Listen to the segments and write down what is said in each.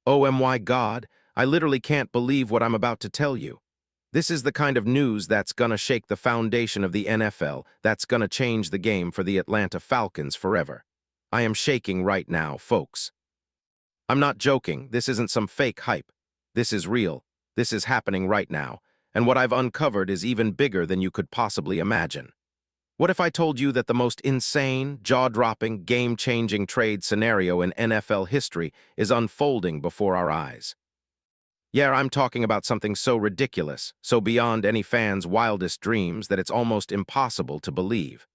Oh my God, I literally can't believe what I'm about to tell you. This is the kind of news that's gonna shake the foundation of the NFL, that's gonna change the game for the Atlanta Falcons forever. I am shaking right now, folks. I'm not joking, this isn't some fake hype. This is real. This is happening right now, and what I've uncovered is even bigger than you could possibly imagine. What if I told you that the most insane, jaw-dropping, game-changing trade scenario in NFL history is unfolding before our eyes? Yeah, I'm talking about something so ridiculous, so beyond any fan's wildest dreams that it's almost impossible to believe.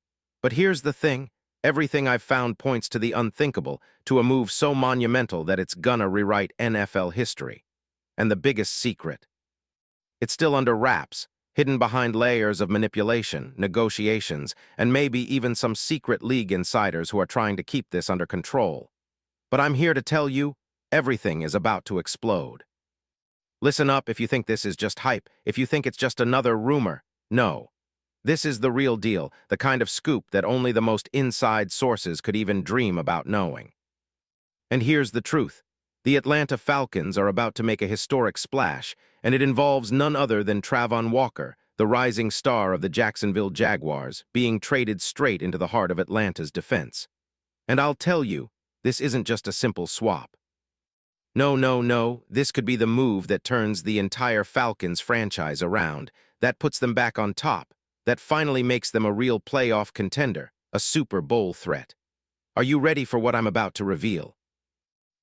But here's the thing, everything I've found points to the unthinkable, to a move so monumental that it's gonna rewrite NFL history. And the biggest secret, it's still under wraps, hidden behind layers of manipulation, negotiations, and maybe even some secret league insiders who are trying to keep this under control. But I'm here to tell you, everything is about to explode. Listen up if you think this is just hype, if you think it's just another rumor. No. This is the real deal, the kind of scoop that only the most inside sources could even dream about knowing. And here's the truth. The Atlanta Falcons are about to make a historic splash, and it involves none other than Travon Walker, the rising star of the Jacksonville Jaguars, being traded straight into the heart of Atlanta's defense. And I'll tell you, this isn't just a simple swap. No, this could be the move that turns the entire Falcons franchise around, that puts them back on top, that finally makes them a real playoff contender, a Super Bowl threat. Are you ready for what I'm about to reveal?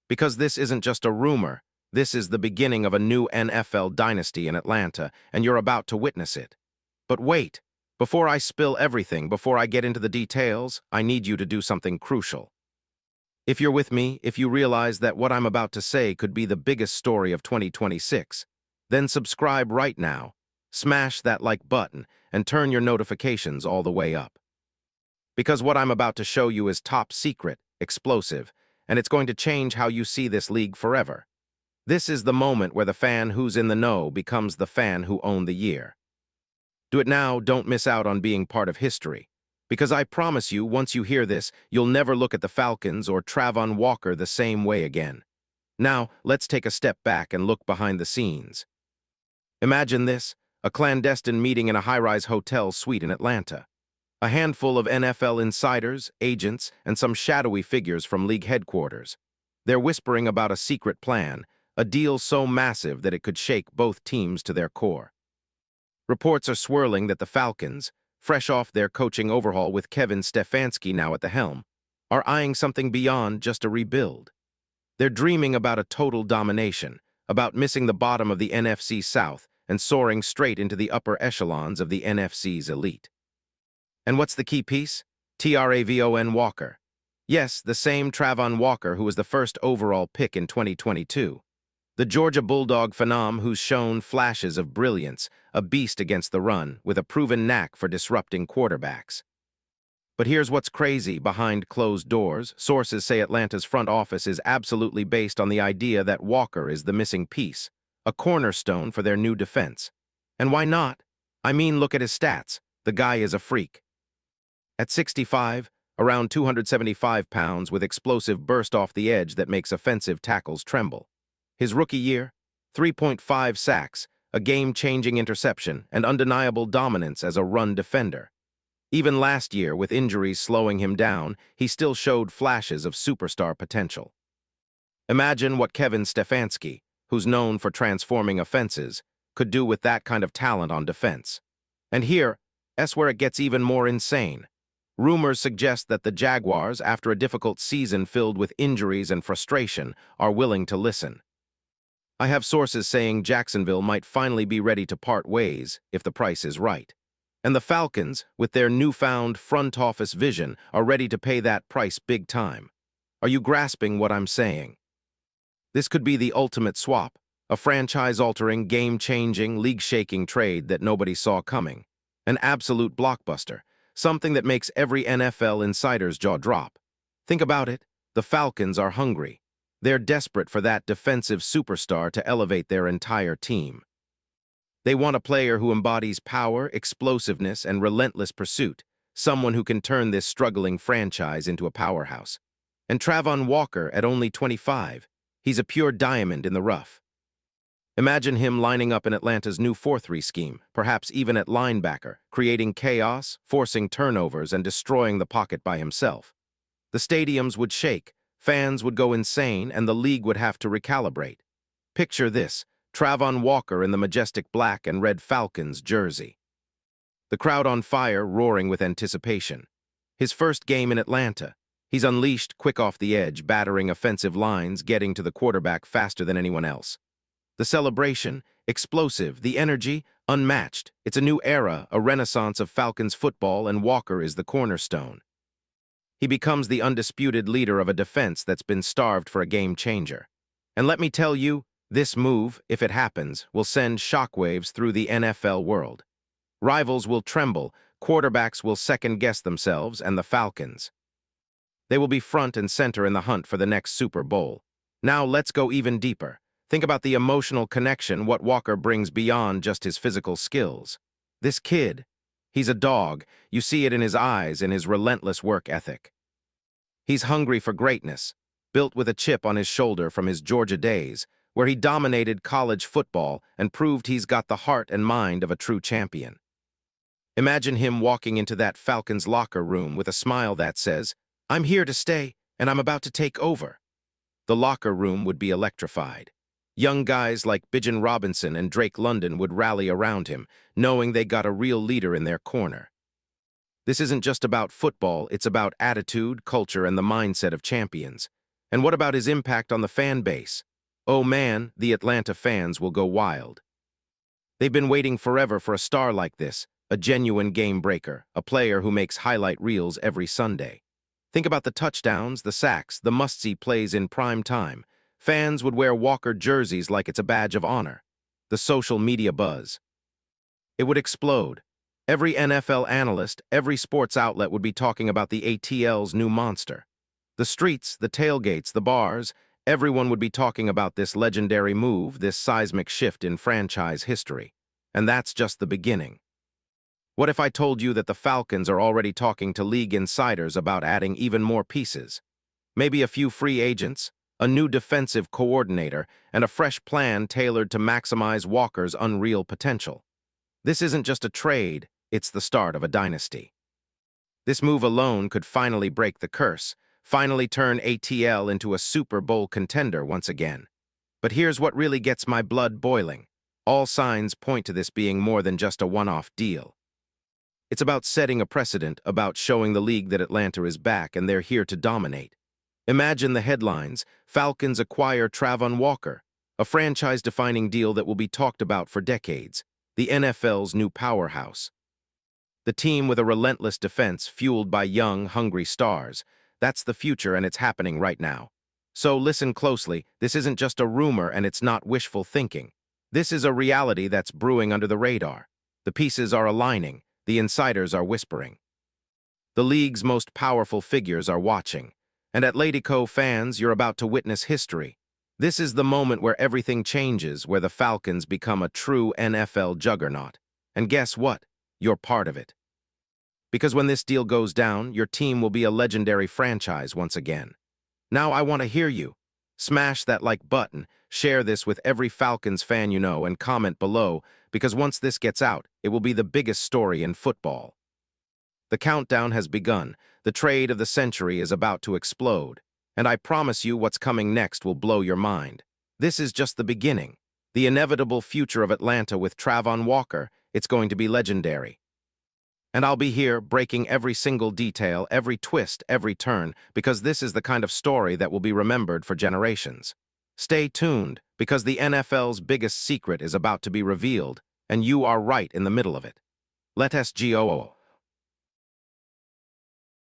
Because this isn't just a rumor, this is the beginning of a new NFL dynasty in Atlanta, and you're about to witness it. But wait, before I spill everything, before I get into the details, I need you to do something crucial. If you're with me, if you realize that what I'm about to say could be the biggest story of 2026, then subscribe right now, smash that like button, and turn your notifications all the way up. Because what I'm about to show you is top secret, explosive, and it's going to change how you see this league forever. This is the moment where the fan who's in the know becomes the fan who owned the year. Do it now, don't miss out on being part of history. Because I promise you, once you hear this, you'll never look at the Falcons or Travon Walker the same way again. Now, let's take a step back and look behind the scenes. Imagine this, a clandestine meeting in a high-rise hotel suite in Atlanta. A handful of NFL insiders, agents, and some shadowy figures from league headquarters. They're whispering about a secret plan, a deal so massive that it could shake both teams to their core. Reports are swirling that the Falcons, fresh off their coaching overhaul with Kevin Stefanski now at the helm, are eyeing something beyond just a rebuild. They're dreaming about a total domination, about missing the bottom of the NFC South and soaring straight into the upper echelons of the NFC's elite. And what's the key piece? Travon Walker. Yes, the same Travon Walker who was the first overall pick in 2022. The Georgia Bulldog phenom who's shown flashes of brilliance, a beast against the run, with a proven knack for disrupting quarterbacks. But here's what's crazy behind closed doors. Sources say Atlanta's front office is absolutely based on the idea that Walker is the missing piece, a cornerstone for their new defense. And why not? I mean, look at his stats. The guy is a freak. At 6'5", around 275 pounds, with explosive burst off the edge that makes offensive tackles tremble. His rookie year, 3.5 sacks, a game-changing interception, and undeniable dominance as a run defender. Even last year, with injuries slowing him down, he still showed flashes of superstar potential. Imagine what Kevin Stefanski, who's known for transforming offenses, could do with that kind of talent on defense. And that's where it gets even more insane. Rumors suggest that the Jaguars, after a difficult season filled with injuries and frustration, are willing to listen. I have sources saying Jacksonville might finally be ready to part ways if the price is right. And the Falcons, with their newfound front office vision, are ready to pay that price big time. Are you grasping what I'm saying? This could be the ultimate swap, a franchise-altering, game-changing, league-shaking trade that nobody saw coming. An absolute blockbuster, something that makes every NFL insider's jaw drop. Think about it, the Falcons are hungry. They're desperate for that defensive superstar to elevate their entire team. They want a player who embodies power, explosiveness, and relentless pursuit, someone who can turn this struggling franchise into a powerhouse. And Travon Walker, at only 25, He's a pure diamond in the rough. Imagine him lining up in Atlanta's new 4-3 scheme, perhaps even at linebacker, creating chaos, forcing turnovers, and destroying the pocket by himself. The stadiums would shake, fans would go insane, and the league would have to recalibrate. Picture this, Travon Walker in the majestic black and red Falcons jersey. The crowd on fire, roaring with anticipation. His first game in Atlanta. He's unleashed, quick off the edge, battering offensive lines, getting to the quarterback faster than anyone else. The celebration, explosive, the energy, unmatched. It's a new era, a renaissance of Falcons football, and Walker is the cornerstone. He becomes the undisputed leader of a defense that's been starved for a game-changer. And let me tell you, this move, if it happens, will send shockwaves through the NFL world. Rivals will tremble, quarterbacks will second-guess themselves, and the Falcons. They will be front and center in the hunt for the next Super Bowl. Now let's go even deeper. Think about the emotional connection what Walker brings beyond just his physical skills. This kid, he's a dog. You see it in his eyes, in his relentless work ethic. He's hungry for greatness, built with a chip on his shoulder from his Georgia days, where he dominated college football and proved he's got the heart and mind of a true champion. Imagine him walking into that Falcons locker room with a smile that says, "I'm here to stay, and I'm about to take over." The locker room would be electrified. Young guys like Bijan Robinson and Drake London would rally around him, knowing they got a real leader in their corner. This isn't just about football, it's about attitude, culture, and the mindset of champions. And what about his impact on the fan base? Oh man, the Atlanta fans will go wild. They've been waiting forever for a star like this, a genuine game breaker, a player who makes highlight reels every Sunday. Think about the touchdowns, the sacks, the must-see plays in prime time. Fans would wear Walker jerseys like it's a badge of honor. The social media buzz. It would explode. Every NFL analyst, every sports outlet would be talking about the ATL's new monster. The streets, the tailgates, the bars, everyone would be talking about this legendary move, this seismic shift in franchise history. And that's just the beginning. What if I told you that the Falcons are already talking to league insiders about adding even more pieces? Maybe a few free agents, a new defensive coordinator, and a fresh plan tailored to maximize Walker's unreal potential. This isn't just a trade, it's the start of a dynasty. This move alone could finally break the curse, finally turn ATL into a Super Bowl contender once again. But here's what really gets my blood boiling. All signs point to this being more than just a one-off deal. It's about setting a precedent, about showing the league that Atlanta is back and they're here to dominate. Imagine the headlines: Falcons acquire Travon Walker, a franchise-defining deal that will be talked about for decades, the NFL's new powerhouse. The team with a relentless defense fueled by young, hungry stars. That's the future, and it's happening right now. So listen closely, this isn't just a rumor and it's not wishful thinking. This is a reality that's brewing under the radar. The pieces are aligning, the insiders are whispering. The league's most powerful figures are watching. And at Ladyco fans, you're about to witness history. This is the moment where everything changes, where the Falcons become a true NFL juggernaut. And guess what? You're part of it. Because when this deal goes down, your team will be a legendary franchise once again. Now I want to hear you. Smash that like button, share this with every Falcons fan you know, and comment below, because once this gets out, it will be the biggest story in football. The countdown has begun. The trade of the century is about to explode. And I promise you what's coming next will blow your mind. This is just the beginning. The inevitable future of Atlanta with Travon Walker, it's going to be legendary. And I'll be here breaking every single detail, every twist, every turn, because this is the kind of story that will be remembered for generations. Stay tuned, because the NFL's biggest secret is about to be revealed, and you are right in the middle of it. Let us go.